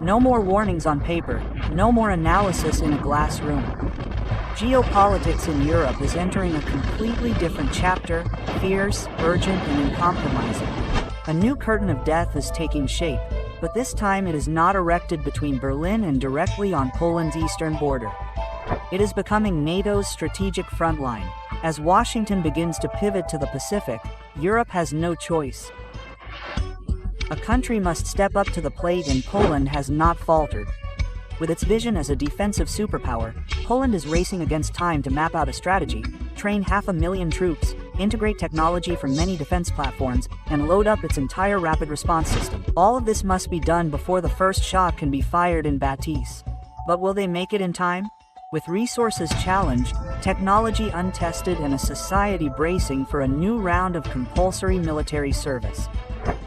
No more warnings on paper, no more analysis in a glass room. Geopolitics in Europe is entering a completely different chapter, fierce, urgent, and uncompromising. A new curtain of death is taking shape, but this time it is not erected between Berlin and directly on Poland's eastern border. It is becoming NATO's strategic front line. As Washington begins to pivot to the Pacific, Europe has no choice. A country must step up to the plate, and Poland has not faltered. With its vision as a defensive superpower, Poland is racing against time to map out a strategy, train 500,000 troops, integrate technology from many defense platforms, and load up its entire rapid response system. All of this must be done before the first shot can be fired in Batis. But will they make it in time? With resources challenged, technology untested, and a society bracing for a new round of compulsory military service.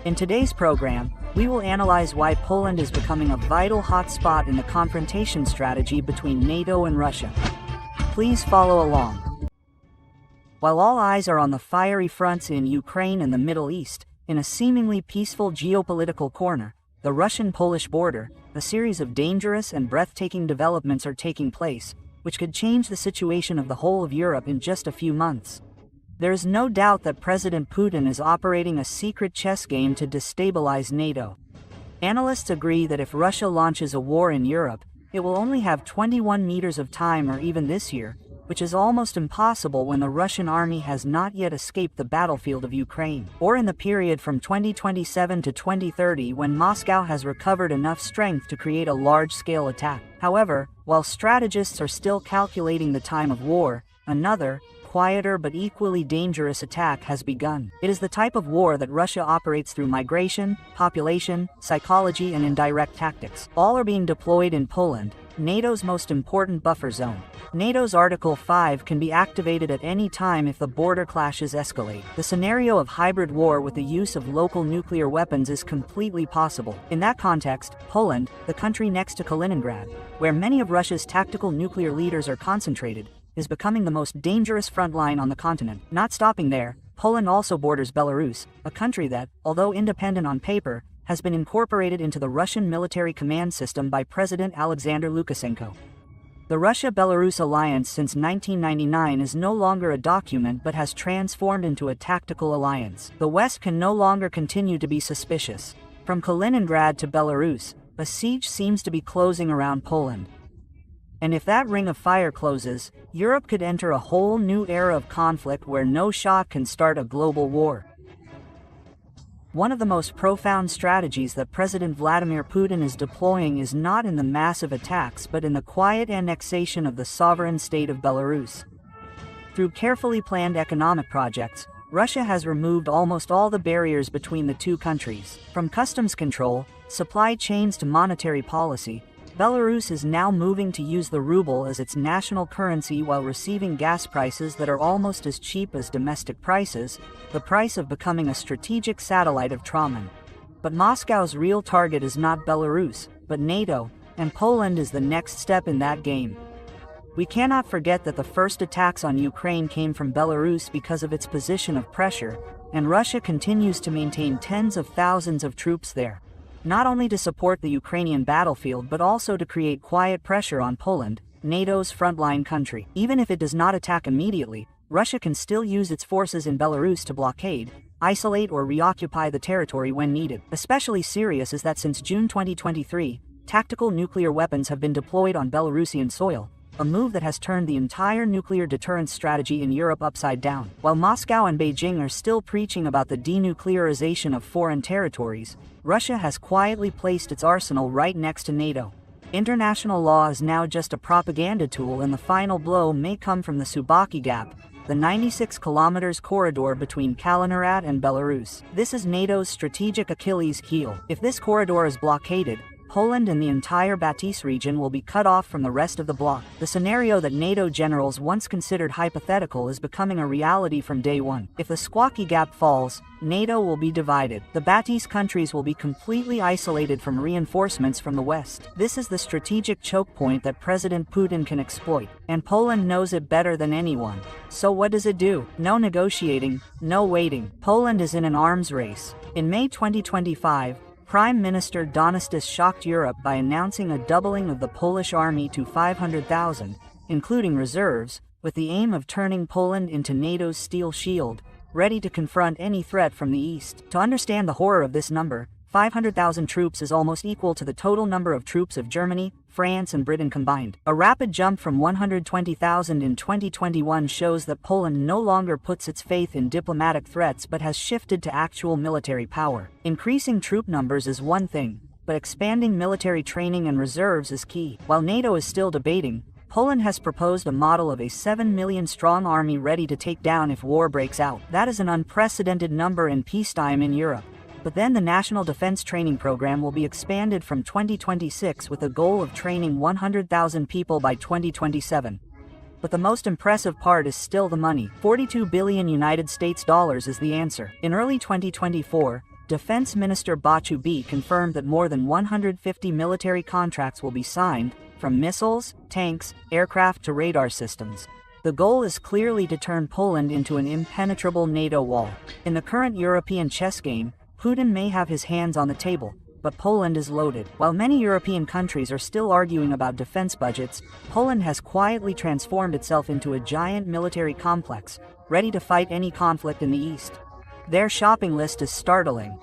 In today's program, we will analyze why Poland is becoming a vital hotspot in the confrontation strategy between NATO and Russia. Please follow along. While all eyes are on the fiery fronts in Ukraine and the Middle East, in a seemingly peaceful geopolitical corner, the Russian-Polish border, a series of dangerous and breathtaking developments are taking place, which could change the situation of the whole of Europe in just a few months. There is no doubt that President Putin is operating a secret chess game to destabilize NATO. Analysts agree that if Russia launches a war in Europe, it will only have 21 meters of time, or even this year, which is almost impossible when the Russian army has not yet escaped the battlefield of Ukraine, or in the period from 2027 to 2030, when Moscow has recovered enough strength to create a large-scale attack. However, while strategists are still calculating the time of war, another, quieter but equally dangerous attack has begun. It is the type of war that Russia operates through migration, population, psychology, and indirect tactics. All are being deployed in Poland, NATO's most important buffer zone. NATO's Article 5 can be activated at any time if the border clashes escalate. The scenario of hybrid war with the use of local nuclear weapons is completely possible. In that context, Poland, the country next to Kaliningrad, where many of Russia's tactical nuclear leaders are concentrated, is becoming the most dangerous front line on the continent. Not stopping there, Poland also borders Belarus, a country that, although independent on paper, has been incorporated into the Russian military command system by President Alexander Lukashenko. The Russia-Belarus alliance since 1999 is no longer a document but has transformed into a tactical alliance. The West can no longer continue to be suspicious. From Kaliningrad to Belarus, a siege seems to be closing around Poland. And if that ring of fire closes, Europe could enter a whole new era of conflict where no shot can start a global war. One of the most profound strategies that President Vladimir Putin is deploying is not in the massive attacks but in the quiet annexation of the sovereign state of Belarus. Through carefully planned economic projects, Russia has removed almost all the barriers between the two countries. From customs control, supply chains to monetary policy, Belarus is now moving to use the ruble as its national currency while receiving gas prices that are almost as cheap as domestic prices, the price of becoming a strategic satellite of Traman. But Moscow's real target is not Belarus, but NATO, and Poland is the next step in that game. We cannot forget that the first attacks on Ukraine came from Belarus because of its position of pressure, and Russia continues to maintain tens of thousands of troops there. Not only to support the Ukrainian battlefield but also to create quiet pressure on Poland, NATO's frontline country. Even if it does not attack immediately, Russia can still use its forces in Belarus to blockade, isolate, or reoccupy the territory when needed. Especially serious is that since June 2023, tactical nuclear weapons have been deployed on Belarusian soil, a move that has turned the entire nuclear deterrence strategy in Europe upside down. While Moscow and Beijing are still preaching about the denuclearization of foreign territories, Russia has quietly placed its arsenal right next to NATO. International law is now just a propaganda tool, and the final blow may come from the Suwałki Gap, the 96 kilometers corridor between Kaliningrad and Belarus. This is NATO's strategic Achilles heel. If this corridor is blockaded, Poland and the entire Batis region will be cut off from the rest of the bloc. The scenario that NATO generals once considered hypothetical is becoming a reality from day one. If the Suwałki Gap falls, NATO will be divided. The Batis countries will be completely isolated from reinforcements from the west. This is the strategic choke point that President Putin can exploit, and Poland knows it better than anyone. So what does it do? No negotiating, no waiting. Poland is in an arms race. In May 2025, Prime Minister Donastis shocked Europe by announcing a doubling of the Polish army to 500,000, including reserves, with the aim of turning Poland into NATO's steel shield, ready to confront any threat from the east. To understand the horror of this number, 500,000 troops is almost equal to the total number of troops of Germany, France and Britain combined. A rapid jump from 120,000 in 2021 shows that Poland no longer puts its faith in diplomatic threats but has shifted to actual military power. Increasing troop numbers is one thing, but expanding military training and reserves is key. While NATO is still debating, Poland has proposed a model of a 7 million strong army ready to take down if war breaks out. That is an unprecedented number in peacetime in Europe. But then the National Defense Training Program will be expanded from 2026 with a goal of training 100,000 people by 2027. But the most impressive part is still the money. 42 billion United States dollars is the answer. In early 2024, Defense Minister Bachu B confirmed that more than 150 military contracts will be signed, from missiles, tanks, aircraft to radar systems. The goal is clearly to turn Poland into an impenetrable NATO wall. In the current European chess game, Putin may have his hands on the table, but Poland is loaded. While many European countries are still arguing about defense budgets, Poland has quietly transformed itself into a giant military complex, ready to fight any conflict in the east. Their shopping list is startling.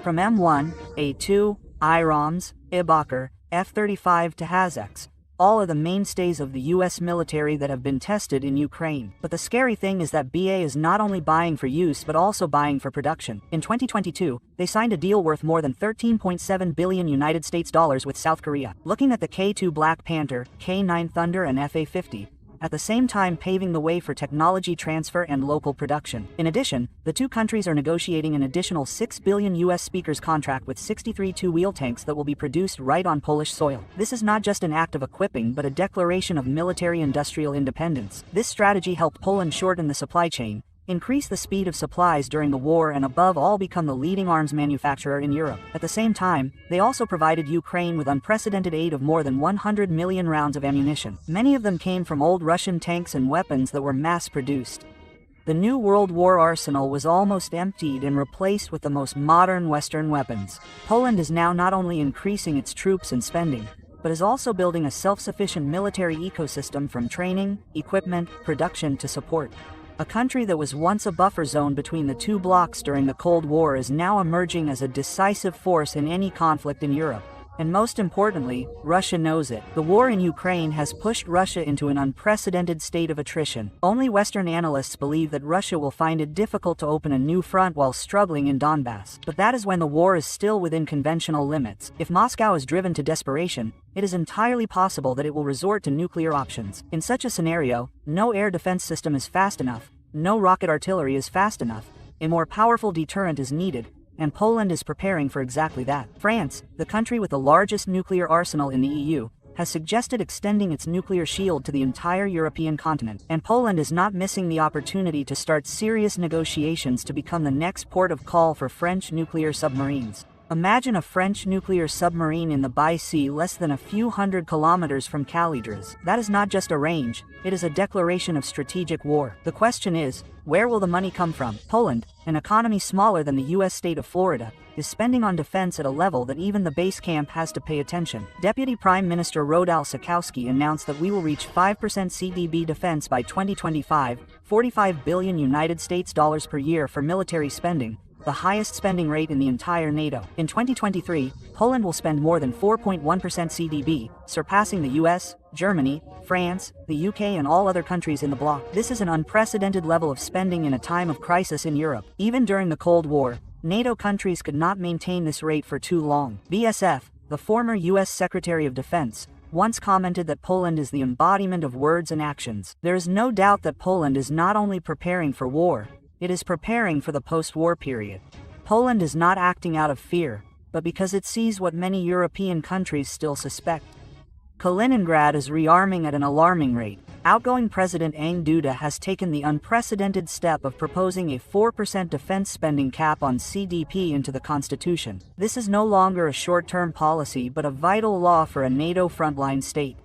From M1, A2, IROMs, Ibakar, F-35 to Hazex, all are the mainstays of the US military that have been tested in Ukraine. But the scary thing is that BA is not only buying for use but also buying for production. In 2022, they signed a deal worth more than 13.7 billion United States dollars with South Korea. Looking at the K2 Black Panther, K9 Thunder and FA-50, at the same time paving the way for technology transfer and local production. In addition, the two countries are negotiating an additional 6 billion US speakers contract with 63 two-wheel tanks that will be produced right on Polish soil. This is not just an act of equipping but a declaration of military-industrial independence. This strategy helped Poland shorten the supply chain, increase the speed of supplies during the war and above all become the leading arms manufacturer in Europe. At the same time, they also provided Ukraine with unprecedented aid of more than 100 million rounds of ammunition. Many of them came from old Russian tanks and weapons that were mass-produced. The new World War arsenal was almost emptied and replaced with the most modern Western weapons. Poland is now not only increasing its troops and spending, but is also building a self-sufficient military ecosystem from training, equipment, production to support. A country that was once a buffer zone between the two blocs during the Cold War is now emerging as a decisive force in any conflict in Europe. And most importantly, Russia knows it. The war in Ukraine has pushed Russia into an unprecedented state of attrition. Only Western analysts believe that Russia will find it difficult to open a new front while struggling in Donbass. But that is when the war is still within conventional limits. If Moscow is driven to desperation, it is entirely possible that it will resort to nuclear options. In such a scenario, no air defense system is fast enough, no rocket artillery is fast enough, a more powerful deterrent is needed, and Poland is preparing for exactly that. France, the country with the largest nuclear arsenal in the EU, has suggested extending its nuclear shield to the entire European continent. And Poland is not missing the opportunity to start serious negotiations to become the next port of call for French nuclear submarines. Imagine a French nuclear submarine in the Bay Sea less than a few hundred kilometers from Calidres. That is not just a range, it is a declaration of strategic war. The question is, where will the money come from? Poland, an economy smaller than the US state of Florida, is spending on defense at a level that even the base camp has to pay attention. Deputy Prime Minister Rodal Sikowski announced that we will reach 5% CDB defense by 2025, 45 billion United States dollars per year for military spending, the highest spending rate in the entire NATO. In 2023, Poland will spend more than 4.1% CDB, surpassing the US, Germany, France, the UK and all other countries in the bloc. This is an unprecedented level of spending in a time of crisis in Europe. Even during the Cold War, NATO countries could not maintain this rate for too long. BSF, the former US Secretary of Defense, once commented that Poland is the embodiment of words and actions. There is no doubt that Poland is not only preparing for war, it is preparing for the post-war period. Poland is not acting out of fear, but because it sees what many European countries still suspect. Kaliningrad is rearming at an alarming rate. Outgoing President Andrzej Duda has taken the unprecedented step of proposing a 4% defense spending cap on CDP into the constitution. This is no longer a short-term policy but a vital law for a NATO frontline state.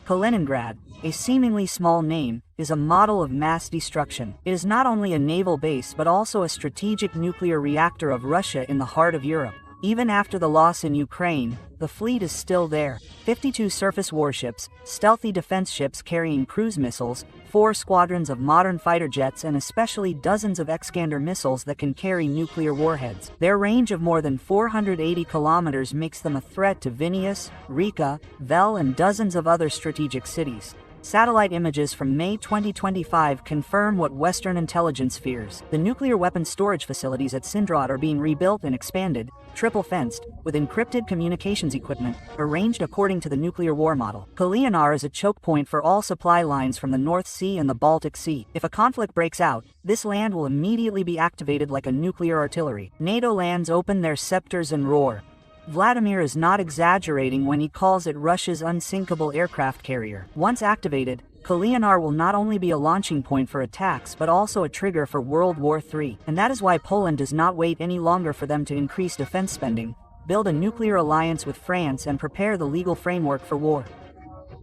Kaliningrad, a seemingly small name, is a model of mass destruction. It is not only a naval base but also a strategic nuclear reactor of Russia in the heart of Europe. Even after the loss in Ukraine, the fleet is still there. 52 surface warships, stealthy defense ships carrying cruise missiles, 4 squadrons of modern fighter jets, and especially dozens of Iskander missiles that can carry nuclear warheads. Their range of more than 480 kilometers makes them a threat to Vilnius, Riga, Vel, and dozens of other strategic cities. Satellite images from May 2025 confirm what Western intelligence fears. The nuclear weapons storage facilities at Sindrad are being rebuilt and expanded, triple-fenced, with encrypted communications equipment, arranged according to the nuclear war model. Kalyanar is a choke point for all supply lines from the North Sea and the Baltic Sea. If a conflict breaks out, this land will immediately be activated like a nuclear artillery. NATO lands open their scepters and roar. Vladimir is not exaggerating when he calls it Russia's unsinkable aircraft carrier. Once activated, Kalyanar will not only be a launching point for attacks but also a trigger for World War III. And that is why Poland does not wait any longer for them to increase defense spending, build a nuclear alliance with France, and prepare the legal framework for war.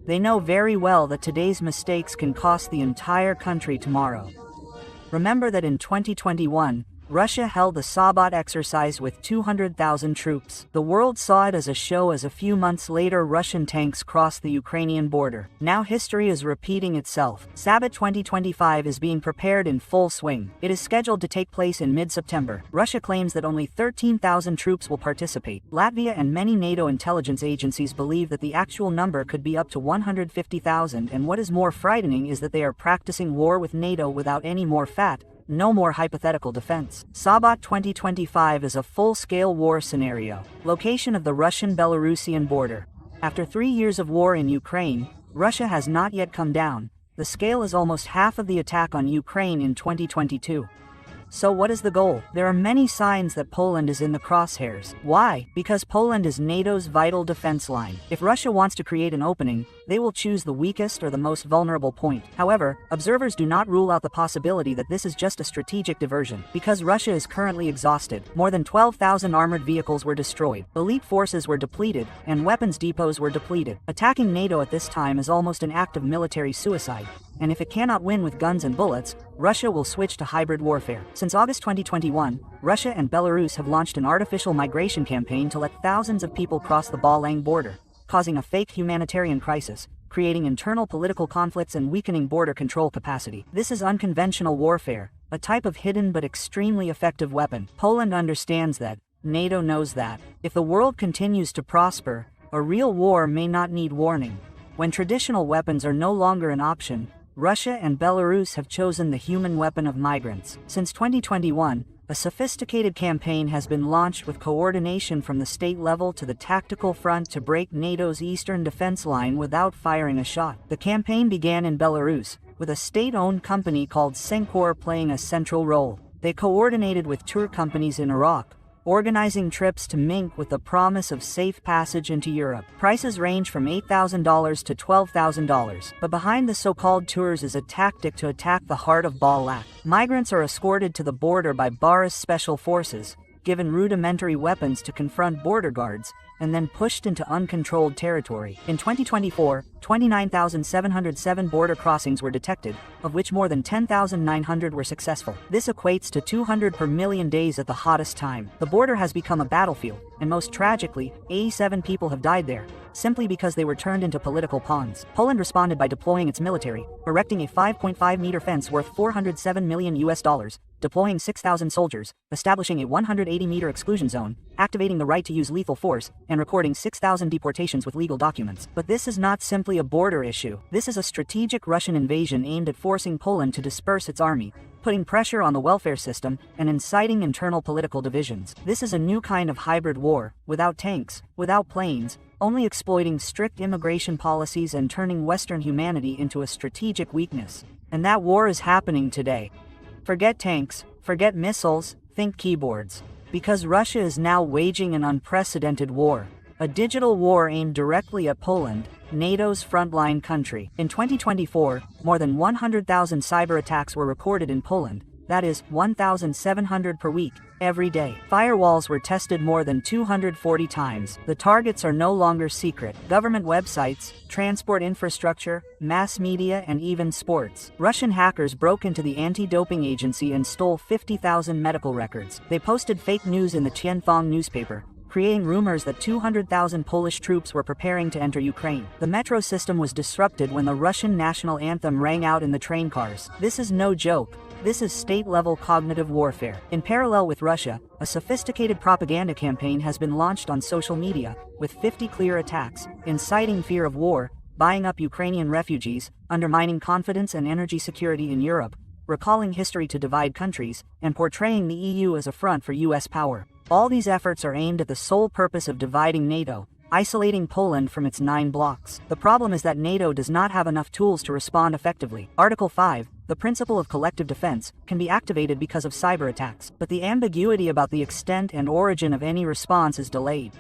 They know very well that today's mistakes can cost the entire country tomorrow. Remember that in 2021, Russia held the Sabat exercise with 200,000 troops. The world saw it as a show as a few months later Russian tanks crossed the Ukrainian border. Now history is repeating itself. Sabat 2025 is being prepared in full swing. It is scheduled to take place in mid-September. Russia claims that only 13,000 troops will participate. Latvia and many NATO intelligence agencies believe that the actual number could be up to 150,000, and what is more frightening is that they are practicing war with NATO without any more fat, no more hypothetical defense. Sabat 2025 is a full-scale war scenario. Location of the Russian-Belarusian border. After 3 years of war in Ukraine, Russia has not yet come down. The scale is almost half of the attack on Ukraine in 2022. So what is the goal? There are many signs that Poland is in the crosshairs. Why? Because Poland is NATO's vital defense line. If Russia wants to create an opening, they will choose the weakest or the most vulnerable point. However, observers do not rule out the possibility that this is just a strategic diversion. Because Russia is currently exhausted, more than 12,000 armored vehicles were destroyed, elite forces were depleted, and weapons depots were depleted. Attacking NATO at this time is almost an act of military suicide. And if it cannot win with guns and bullets, Russia will switch to hybrid warfare. Since August 2021, Russia and Belarus have launched an artificial migration campaign to let thousands of people cross the Balang border, causing a fake humanitarian crisis, creating internal political conflicts and weakening border control capacity. This is unconventional warfare, a type of hidden but extremely effective weapon. Poland understands that. NATO knows that. If the world continues to prosper, a real war may not need warning. When traditional weapons are no longer an option, Russia and Belarus have chosen the human weapon of migrants. Since 2021, a sophisticated campaign has been launched with coordination from the state level to the tactical front to break NATO's eastern defense line without firing a shot. The campaign began in Belarus, with a state-owned company called Senkor playing a central role. They coordinated with tour companies in Iraq, organizing trips to Minsk with the promise of safe passage into Europe. Prices range from $8,000 to $12,000, but behind the so-called tours is a tactic to attack the heart of Balak. Migrants are escorted to the border by Baris special forces, given rudimentary weapons to confront border guards, and then pushed into uncontrolled territory. In 2024, 29,707 border crossings were detected, of which more than 10,900 were successful. This equates to 200 per million days at the hottest time. The border has become a battlefield, and most tragically, 87 people have died there, simply because they were turned into political pawns. Poland responded by deploying its military, erecting a 5.5-meter fence worth $407 million, deploying 6,000 soldiers, establishing a 180-meter exclusion zone, activating the right to use lethal force, and recording 6,000 deportations with legal documents. But this is not simply a border issue. This is a strategic Russian invasion aimed at forcing Poland to disperse its army, putting pressure on the welfare system, and inciting internal political divisions. This is a new kind of hybrid war, without tanks, without planes, only exploiting strict immigration policies and turning Western humanity into a strategic weakness. And that war is happening today. Forget tanks, forget missiles, think keyboards. Because Russia is now waging an unprecedented war. A digital war aimed directly at Poland, NATO's frontline country. In 2024, more than 100,000 cyber attacks were recorded in Poland. That is, 1,700 per week, every day. Firewalls were tested more than 240 times. The targets are no longer secret. Government websites, transport infrastructure, mass media, and even sports. Russian hackers broke into the anti-doping agency and stole 50,000 medical records. They posted fake news in the Tianfeng newspaper, creating rumors that 200,000 Polish troops were preparing to enter Ukraine. The metro system was disrupted when the Russian national anthem rang out in the train cars. This is no joke. This is state-level cognitive warfare. In parallel with Russia, a sophisticated propaganda campaign has been launched on social media, with 50 clear attacks, inciting fear of war, buying up Ukrainian refugees, undermining confidence and energy security in Europe, recalling history to divide countries, and portraying the EU as a front for US power. All these efforts are aimed at the sole purpose of dividing NATO, isolating Poland from its 9 blocks. The problem is that NATO does not have enough tools to respond effectively. Article 5, the principle of collective defense, can be activated because of cyber attacks, but the ambiguity about the extent and origin of any response is delayed.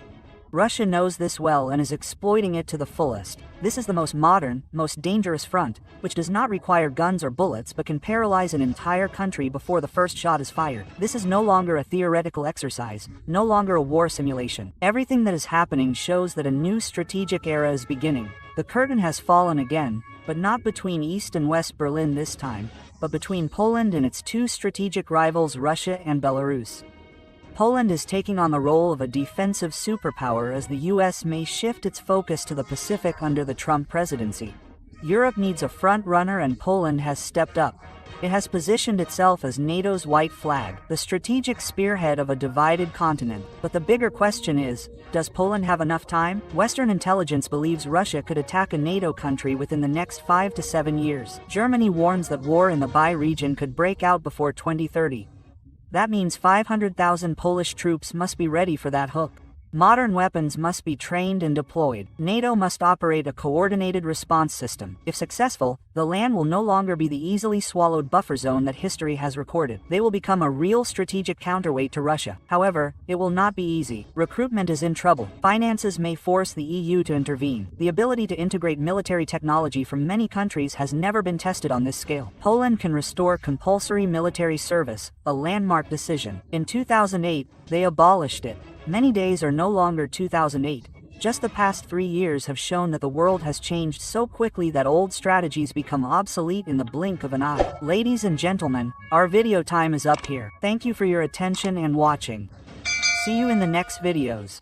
Russia knows this well and is exploiting it to the fullest. This is the most modern, most dangerous front, which does not require guns or bullets but can paralyze an entire country before the first shot is fired. This is no longer a theoretical exercise, no longer a war simulation. Everything that is happening shows that a new strategic era is beginning. The curtain has fallen again, but not between East and West Berlin this time, but between Poland and its 2 strategic rivals, Russia and Belarus. Poland is taking on the role of a defensive superpower as the US may shift its focus to the Pacific under the Trump presidency. Europe needs a front runner and Poland has stepped up. It has positioned itself as NATO's white flag, the strategic spearhead of a divided continent. But the bigger question is, does Poland have enough time? Western intelligence believes Russia could attack a NATO country within the next 5 to 7 years. Germany warns that war in the bi-region could break out before 2030. That means 500,000 Polish troops must be ready for that hook. Modern weapons must be trained and deployed. NATO must operate a coordinated response system. If successful, the land will no longer be the easily swallowed buffer zone that history has recorded. They will become a real strategic counterweight to Russia. However, it will not be easy. Recruitment is in trouble. Finances may force the EU to intervene. The ability to integrate military technology from many countries has never been tested on this scale. Poland can restore compulsory military service, a landmark decision. In 2008, they abolished it. Many days are no longer 2008. Just the past 3 years have shown that the world has changed so quickly that old strategies become obsolete in the blink of an eye. Ladies and gentlemen, our video time is up here. Thank you for your attention and watching. See you in the next videos.